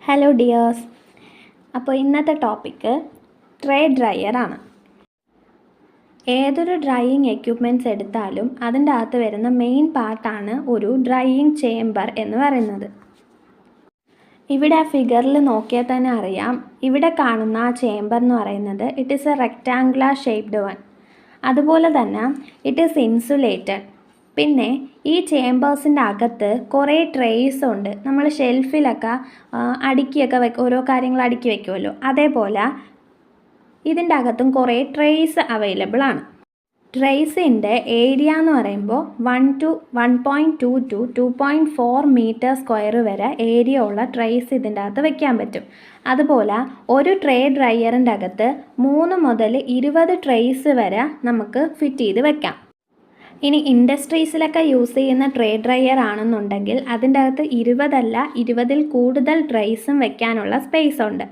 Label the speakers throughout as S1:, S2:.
S1: Hello dears. അപ്പോൾ ഇന്നത്തെ topic tray ഡ്രയറാണ്. ഏതൊരു ഡ്രൈയിങ് എക്യുപ്മെൻറ്റ്സ് എടുത്താലും അതിൻ്റെ അകത്ത് വരുന്ന മെയിൻ പാർട്ടാണ് ഒരു ഡ്രൈയിങ് ചേംബർ എന്ന് പറയുന്നത്. ഇവിടെ ആ ഫിഗറിൽ നോക്കിയാൽ തന്നെ അറിയാം, ഇവിടെ കാണുന്ന ആ ചേംബർ എന്ന് പറയുന്നത് it is A rectangular shaped one. അതുപോലെ തന്നെ ഇറ്റ് ഈസ് ഇൻസുലേറ്റഡ്. പിന്നെ ഈ ചേമ്പേഴ്സിൻ്റെ അകത്ത് കുറേ ട്രേസ് ഉണ്ട്. നമ്മൾ ഷെൽഫിലൊക്കെ അടുക്കിയൊക്കെ ഓരോ കാര്യങ്ങൾ അടുക്കി വയ്ക്കുമല്ലോ, അതേപോലെ ഇതിൻ്റെ അകത്തും കുറേ ട്രേസ് അവൈലബിൾ ആണ്. ട്രേസിൻ്റെ ഏരിയ എന്ന് പറയുമ്പോൾ 1.2 to 2.4 മീറ്റർ സ്ക്വയർ വരെ ഏരിയ ഉള്ള ട്രേസ് ഇതിൻ്റെ അകത്ത് വെക്കാൻ പറ്റും. അതുപോലെ ഒരു ട്രേ ഡ്രയറിൻ്റെ അകത്ത് 3 മുതൽ 20 ട്രേസ് വരെ നമുക്ക് ഫിറ്റ് ചെയ്ത് വെക്കാം. ഇനി ഇൻഡസ്ട്രീസിലൊക്കെ യൂസ് ചെയ്യുന്ന ട്രേ ഡ്രയർ ആണെന്നുണ്ടെങ്കിൽ അതിൻ്റെ അകത്ത് 20 അല്ല 20-ൽ കൂടുതൽ ട്രേസും വെക്കാനുള്ള സ്പേസ് ഉണ്ട്.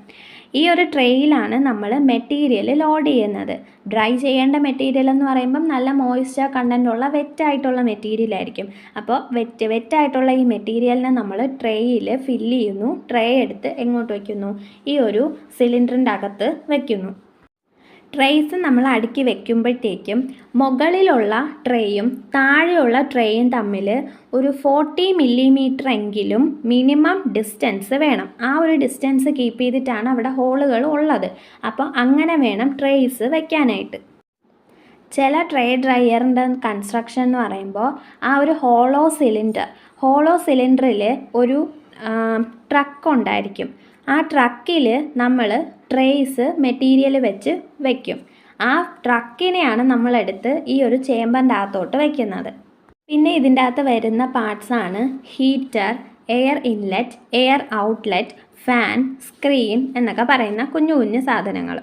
S1: ഈ ഒരു ട്രേയിലാണ് നമ്മൾ മെറ്റീരിയൽ ലോഡ് ചെയ്യുന്നത്. ഡ്രൈ ചെയ്യേണ്ട മെറ്റീരിയൽ എന്ന് പറയുമ്പം നല്ല മോയ്സ്ചർ കണ്ടൻ്റ് ഉള്ള വെറ്റായിട്ടുള്ള മെറ്റീരിയൽ ആയിരിക്കും. അപ്പോൾ വെറ്റായിട്ടുള്ള ഈ മെറ്റീരിയലിനെ നമ്മൾ ട്രേയിൽ ഫില്ല് ചെയ്യുന്നു. ട്രേ എടുത്ത് എങ്ങോട്ട് വയ്ക്കുന്നു? ഈ ഒരു സിലിണ്ടറിൻ്റെ അകത്ത് വയ്ക്കുന്നു. ട്രേസ് നമ്മൾ അടുക്കി വെക്കുമ്പോഴത്തേക്കും മുകളിലുള്ള ട്രേയും താഴെയുള്ള ട്രേയും തമ്മിൽ ഒരു 40 മില്ലിമീറ്റർ എങ്കിലും മിനിമം ഡിസ്റ്റൻസ് വേണം. ആ ഒരു ഡിസ്റ്റൻസ് കീപ്പ് ചെയ്തിട്ടാണ് അവിടെ ഹോളുകൾ ഉള്ളത്. അപ്പോൾ അങ്ങനെ വേണം ട്രേസ് വെക്കാനായിട്ട്. ചില ട്രേ ഡ്രയറിൻ്റെ കൺസ്ട്രക്ഷൻ എന്ന് പറയുമ്പോൾ ആ ഒരു ഹോളോ സിലിണ്ടറിൽ ഒരു ട്രക്ക് ഉണ്ടായിരിക്കും. ആ ട്രക്കിൽ നമ്മൾ ട്രേസ് മെറ്റീരിയൽ വെച്ച് വയ്ക്കും. ആ ട്രക്കിനെയാണ് നമ്മളെടുത്ത് ഈ ഒരു ചേമ്പറിൻ്റെ അകത്തോട്ട് വയ്ക്കുന്നത്. പിന്നെ ഇതിൻ്റെ അകത്ത് വരുന്ന പാർട്സാണ് heater, air inlet, air outlet, fan, screen എന്നൊക്കെ പറയുന്ന കുഞ്ഞു കുഞ്ഞു സാധനങ്ങൾ.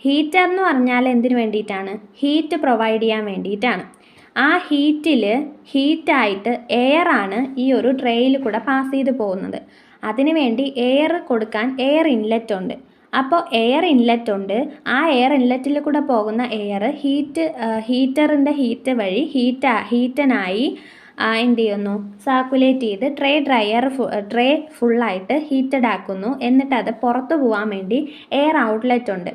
S1: ഹീറ്റർ എന്ന് പറഞ്ഞാൽ എന്തിനു വേണ്ടിയിട്ടാണ്? ഹീറ്റ് പ്രൊവൈഡ് ചെയ്യാൻ വേണ്ടിയിട്ടാണ്. ആ ഹീറ്റായിട്ട് എയറാണ് ഈ ഒരു ട്രേയിൽ കൂടെ പാസ് ചെയ്ത് പോകുന്നത്. അതിനു വേണ്ടി എയർ കൊടുക്കാൻ എയർ ഇൻലെറ്റ് ഉണ്ട്. അപ്പോൾ എയർ ഇൻലെറ്റ് ഉണ്ട്. ആ എയർ ഇൻലെറ്റിൽ കൂടെ പോകുന്ന എയർ ഹീറ്ററിൻ്റെ ഹീറ്റ് വഴി ഹീറ്റനായി എന്ത് ചെയ്യുന്നു? സർക്കുലേറ്റ് ചെയ്ത് ട്രേ ഫുള്ളായിട്ട് ഹീറ്റഡ് ആക്കുന്നു. എന്നിട്ട് അത് പുറത്തു പോകാൻ വേണ്ടി എയർ ഔട്ട്ലെറ്റ് ഉണ്ട്.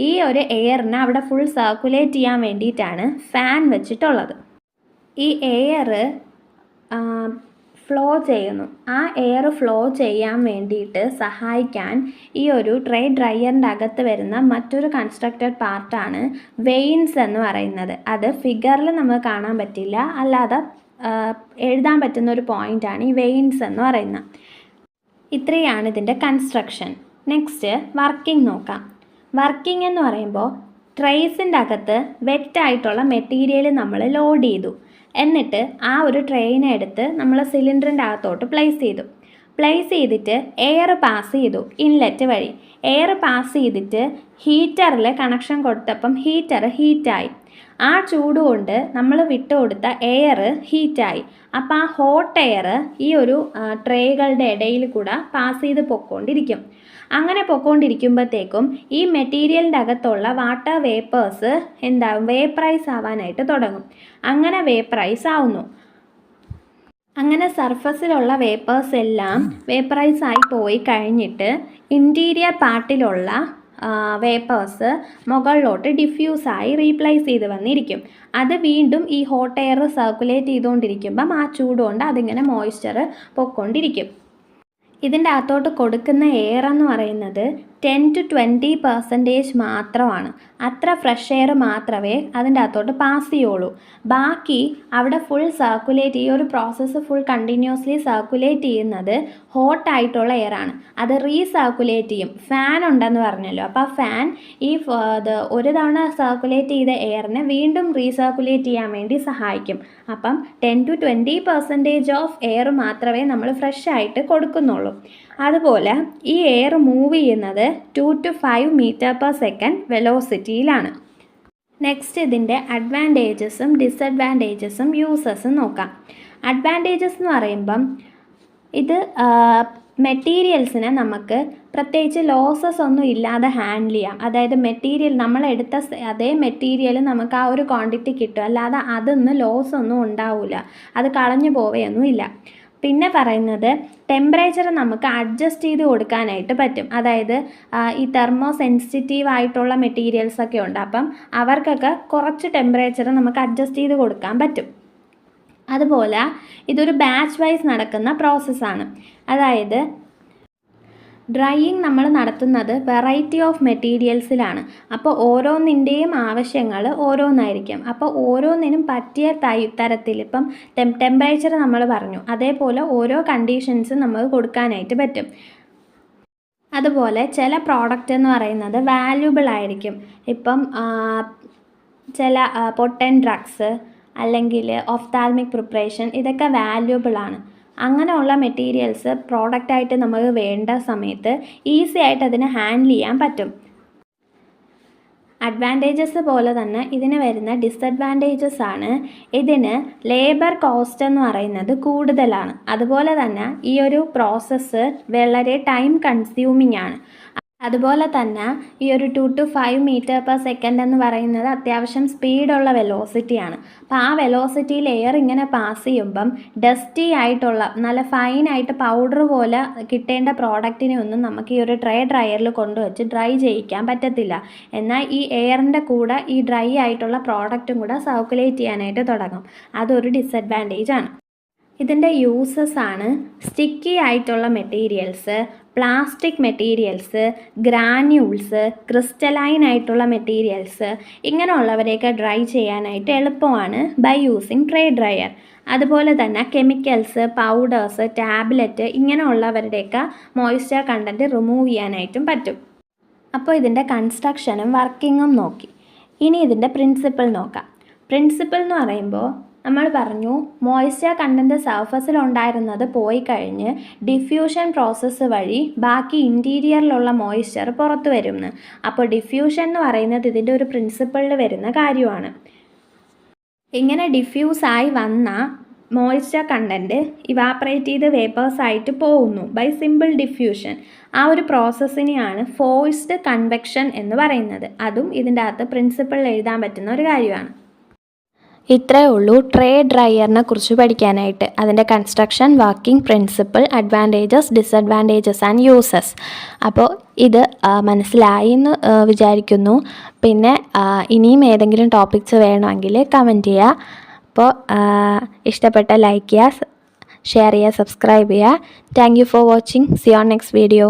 S1: ഈ ഒരു എയറിനെ അവിടെ ഫുൾ സർക്കുലേറ്റ് ചെയ്യാൻ വേണ്ടിയിട്ടാണ് ഫാൻ വെച്ചിട്ടുള്ളത്. ഈ എയർ ഫ്ലോ ചെയ്യുന്നു. ആ എയർ ഫ്ലോ ചെയ്യാൻ വേണ്ടിയിട്ട് സഹായിക്കാൻ ഈ ഒരു ട്രേ ഡ്രയറിൻ്റെ അകത്ത് വരുന്ന മറ്റൊരു കൺസ്ട്രക്റ്റഡ് പാർട്ടാണ് വെയിൻസ് എന്ന് പറയുന്നത്. അത് ഫിഗറിൽ നമുക്ക് കാണാൻ പറ്റില്ല, അല്ലാതെ എഴുതാൻ പറ്റുന്ന ഒരു പോയിൻ്റാണ് ഈ വെയിൻസ് എന്ന് പറയുന്നത്. ഇത്രയാണ് ഇതിൻ്റെ കൺസ്ട്രക്ഷൻ. നെക്സ്റ്റ് വർക്കിംഗ് നോക്കാം. വർക്കിംഗ് എന്ന് പറയുമ്പോൾ ട്രേസിൻ്റെ അകത്ത് വെറ്റായിട്ടുള്ള മെറ്റീരിയൽ നമ്മൾ ലോഡ് ചെയ്തു. എന്നിട്ട് ആ ഒരു ട്രെയിനെ എടുത്ത് നമ്മൾ സിലിണ്ടറിൻ്റെ അകത്തോട്ട് പ്ലേസ് ചെയ്തിട്ട് എയർ പാസ് ചെയ്തു ഇൻലെറ്റ് വഴി. എയർ പാസ് ചെയ്തിട്ട് ഹീറ്ററിൽ കണക്ഷൻ കൊടുത്തപ്പം ഹീറ്റായി. ആ ചൂട് കൊണ്ട് നമ്മൾ വിട്ടുകൊടുത്ത എയർ ഹീറ്റായി. അപ്പോൾ ആ ഹോട്ട് എയർ ഈ ഒരു ട്രേകളുടെ ഇടയിൽ കൂടെ പാസ് ചെയ്ത് പൊയ്ക്കൊണ്ടിരിക്കും. അങ്ങനെ പൊയ്ക്കൊണ്ടിരിക്കുമ്പോഴത്തേക്കും ഈ മെറ്റീരിയലിൻ്റെ അകത്തുള്ള വാട്ടർ വേപ്പേഴ്സ് വേപ്പറൈസ് ആവാനായിട്ട് തുടങ്ങും. അങ്ങനെ വേപ്പറൈസ് ആവുന്നു. അങ്ങനെ സർഫസിലുള്ള വേപ്പേഴ്സ് എല്ലാം വേപ്പറൈസ് ആയി പോയി കഴിഞ്ഞിട്ട് ഇൻറ്റീരിയർ പാർട്ടിലുള്ള വേപ്പേഴ്സ് മുകളിലോട്ട് ഡിഫ്യൂസായി റീപ്ലേസ് ചെയ്ത് വന്നിരിക്കും. അത് വീണ്ടും ഈ ഹോട്ട് എയർ സർക്കുലേറ്റ് ചെയ്തുകൊണ്ടിരിക്കുമ്പം ആ ചൂടുകൊണ്ട് അതിങ്ങനെ മോയ്സ്ചർ പൊയ്ക്കൊണ്ടിരിക്കും. ഇതിൻ്റെ അകത്തോട്ട് കൊടുക്കുന്ന എയർ എന്ന് പറയുന്നത് 10 to 20% മാത്രമാണ്. അത്ര ഫ്രഷ് എയർ മാത്രമേ അതിൻ്റെ അകത്തോട്ട് പാസ് ചെയ്യുള്ളൂ. ബാക്കി അവിടെ ഫുൾ സർക്കുലേറ്റ് ഈ ഒരു പ്രോസസ്സ് ഫുൾ കണ്ടിന്യൂസ്ലി സർക്കുലേറ്റ് ചെയ്യുന്നത് ഹോട്ടായിട്ടുള്ള എയറാണ്. അത് റീസർക്കുലേറ്റ് ചെയ്യും. ഫാൻ ഉണ്ടെന്ന് പറഞ്ഞല്ലോ. അപ്പോൾ ആ ഫാൻ ഒരു തവണ സർക്കുലേറ്റ് ചെയ്ത എയറിനെ വീണ്ടും റീസർക്കുലേറ്റ് ചെയ്യാൻ വേണ്ടി സഹായിക്കും. അപ്പം 10 to 20% ഓഫ് എയർ മാത്രമേ നമ്മൾ ഫ്രഷ് ആയിട്ട് കൊടുക്കുന്നുള്ളൂ. അതുപോലെ ഈ എയർ മൂവ് ചെയ്യുന്നത് 2 to 5 മീറ്റർ/സെക്കൻഡ് വെലോസിറ്റിയിലാണ്. നെക്സ്റ്റ് ഇതിൻ്റെ അഡ്വാൻറ്റേജസും ഡിസഡ്വാൻറ്റേജസും യൂസസും നോക്കാം. അഡ്വാൻറ്റേജസ് എന്ന് പറയുമ്പം ഇത് മെറ്റീരിയൽസിനെ നമുക്ക് പ്രത്യേകിച്ച് ലോസസ് ഒന്നും ഇല്ലാതെ ഹാൻഡിൽ ചെയ്യാം. അതായത് മെറ്റീരിയൽ നമ്മളെടുത്ത അതേ മെറ്റീരിയൽ നമുക്ക് ആ ഒരു ക്വാണ്ടിറ്റി കിട്ടും. അല്ലാതെ അതൊന്നും ലോസ് ഒന്നും ഉണ്ടാവില്ല, അത് കളഞ്ഞു പോവുകയൊന്നുമില്ല. പിന്നെ പറയുന്നത് ടെമ്പറേച്ചർ നമുക്ക് അഡ്ജസ്റ്റ് ചെയ്ത് കൊടുക്കാനായിട്ട് പറ്റും. അതായത് ഈ തെർമോ സെൻസിറ്റീവ് ആയിട്ടുള്ള മെറ്റീരിയൽസൊക്കെ ഉണ്ട്. അപ്പം അവർക്കൊക്കെ കുറച്ച് ടെമ്പറേച്ചർ നമുക്ക് അഡ്ജസ്റ്റ് ചെയ്ത് കൊടുക്കാൻ പറ്റും. അതുപോലെ ഇതൊരു ബാച്ച് വൈസ് നടക്കുന്ന പ്രോസസ്സാണ്. അതായത് ഡ്രൈയിങ് നമ്മൾ നടത്തുന്നത് വെറൈറ്റി ഓഫ് മെറ്റീരിയൽസിലാണ്. അപ്പോൾ ഓരോന്നിൻ്റെയും ആവശ്യങ്ങൾ ഓരോന്നായിരിക്കും. അപ്പോൾ ഓരോന്നിനും പറ്റിയ തരത്തിൽ ഇപ്പം ടെമ്പറേച്ചർ നമ്മൾ പറഞ്ഞു, അതേപോലെ ഓരോ കണ്ടീഷൻസും നമുക്ക് കൊടുക്കാനായിട്ട് പറ്റും. അതുപോലെ ചില പ്രോഡക്റ്റ് എന്ന് പറയുന്നത് വാല്യുബിൾ ആയിരിക്കും. ഇപ്പം ചില പൊട്ടൻ ഡ്രഗ്സ് അല്ലെങ്കിൽ ഒഫ്താൽമിക് പ്രിപ്പറേഷൻ ഇതൊക്കെ വാല്യുബിളാണ്. അങ്ങനെയുള്ള മെറ്റീരിയൽസ് പ്രോഡക്റ്റായിട്ട് നമുക്ക് വേണ്ട സമയത്ത് ഈസി ആയിട്ട് അതിനെ ഹാൻഡിൽ ചെയ്യാൻ പറ്റും. അഡ്വാൻറ്റേജസ് പോലെ തന്നെ ഇതിന് വരുന്ന ഡിസഡ്വാൻറ്റേജസ് ആണ്. ഇതിന് ലേബർ കോസ്റ്റ് എന്ന് പറയുന്നത് കൂടുതലാണ്. അതുപോലെ തന്നെ ഈ ഒരു പ്രോസസ്സ് വളരെ ടൈം കൺസ്യൂമിംഗ് ആണ്. അതുപോലെ തന്നെ ഈ ഒരു 2 to 5 m/s എന്ന് പറയുന്നത് അത്യാവശ്യം സ്പീഡുള്ള വെലോസിറ്റിയാണ്. അപ്പോൾ ആ വെലോസിറ്റിയിൽ എയർ ഇങ്ങനെ പാസ് ചെയ്യുമ്പം ഡസ്റ്റി ആയിട്ടുള്ള നല്ല ഫൈനായിട്ട് പൗഡർ പോലെ കിട്ടേണ്ട പ്രോഡക്റ്റിനെ ഒന്നും നമുക്ക് ഈ ഒരു ഡ്രയറിൽ കൊണ്ടുവച്ച് ഡ്രൈ ചെയ്യിക്കാൻ പറ്റത്തില്ല. എന്നാൽ ഈ എയറിൻ്റെ കൂടെ ഈ ഡ്രൈ ആയിട്ടുള്ള പ്രോഡക്റ്റും കൂടെ സർക്കുലേറ്റ് ചെയ്യാനായിട്ട് തുടങ്ങും. അതൊരു ഡിസഡ്വാൻറ്റേജ് ആണ്. ഇതിൻ്റെ യൂസസ് ആണ് സ്റ്റിക്കി ആയിട്ടുള്ള materials, plastic materials, granules, crystalline ആയിട്ടുള്ള മെറ്റീരിയൽസ്, ഇങ്ങനെയുള്ളവരെയൊക്കെ ഡ്രൈ ചെയ്യാനായിട്ട് എളുപ്പമാണ് ബൈ യൂസിങ് ട്രേ ഡ്രയർ. അതുപോലെ തന്നെ കെമിക്കൽസ്, പൗഡേഴ്സ്, ടാബ്ലറ്റ് ഇങ്ങനെയുള്ളവരുടെയൊക്കെ മോയ്സ്ചർ കണ്ടൻറ്റ് റിമൂവ് ചെയ്യാനായിട്ടും പറ്റും. അപ്പോൾ ഇതിൻ്റെ കൺസ്ട്രക്ഷനും വർക്കിങ്ങും നോക്കി. ഇനി ഇതിൻ്റെ പ്രിൻസിപ്പിൾ നോക്കാം. പ്രിൻസിപ്പിൾ എന്ന് പറയുമ്പോൾ നമ്മൾ പറഞ്ഞു മോയ്സ്ചർ കണ്ടൻറ്റ് സർഫസിൽ ഉണ്ടായിരുന്നത് പോയി കഴിഞ്ഞ് ഡിഫ്യൂഷൻ പ്രോസസ്സ് വഴി ബാക്കി ഇൻറ്റീരിയറിലുള്ള മോയ്സ്ചർ പുറത്തു വരുമെന്ന്. അപ്പോൾ ഡിഫ്യൂഷൻ എന്ന് പറയുന്നത് ഇതിൻ്റെ ഒരു പ്രിൻസിപ്പിളിൽ വരുന്ന കാര്യമാണ്. ഇങ്ങനെ ഡിഫ്യൂസായി വന്ന മോയ്സ്ചർ കണ്ടൻറ്റ് ഇവാപ്പറേറ്റ് ചെയ്ത് വേപ്പേഴ്സായിട്ട് പോകുന്നു ബൈ സിമ്പിൾ ഡിഫ്യൂഷൻ. ആ ഒരു പ്രോസസ്സിനെയാണ് ഫോഴ്സ്ഡ് കൺവെക്ഷൻ എന്ന് പറയുന്നത്. അതും ഇതിൻ്റെ അകത്ത് പ്രിൻസിപ്പിളിൽ എഴുതാൻ പറ്റുന്ന ഒരു കാര്യമാണ്. ഇത്രയേ ഉള്ളൂ ട്രേ ഡ്രയറിനെ കുറിച്ച് പഠിക്കാനായിട്ട്. അതിൻ്റെ construction, working, principle, advantages, disadvantages and uses. അപ്പോൾ ഇത് മനസ്സിലായി എന്ന് വിചാരിക്കുന്നു. പിന്നെ ഇനിയും ഏതെങ്കിലും ടോപ്പിക്സ് വേണമെങ്കിൽ കമൻറ്റ് ചെയ്യുക. അപ്പോൾ ഇഷ്ടപ്പെട്ട ലൈക്ക് ചെയ്യുക, ഷെയർ ചെയ്യുക, സബ്സ്ക്രൈബ് ചെയ്യുക. Thank you for watching. See you on next video.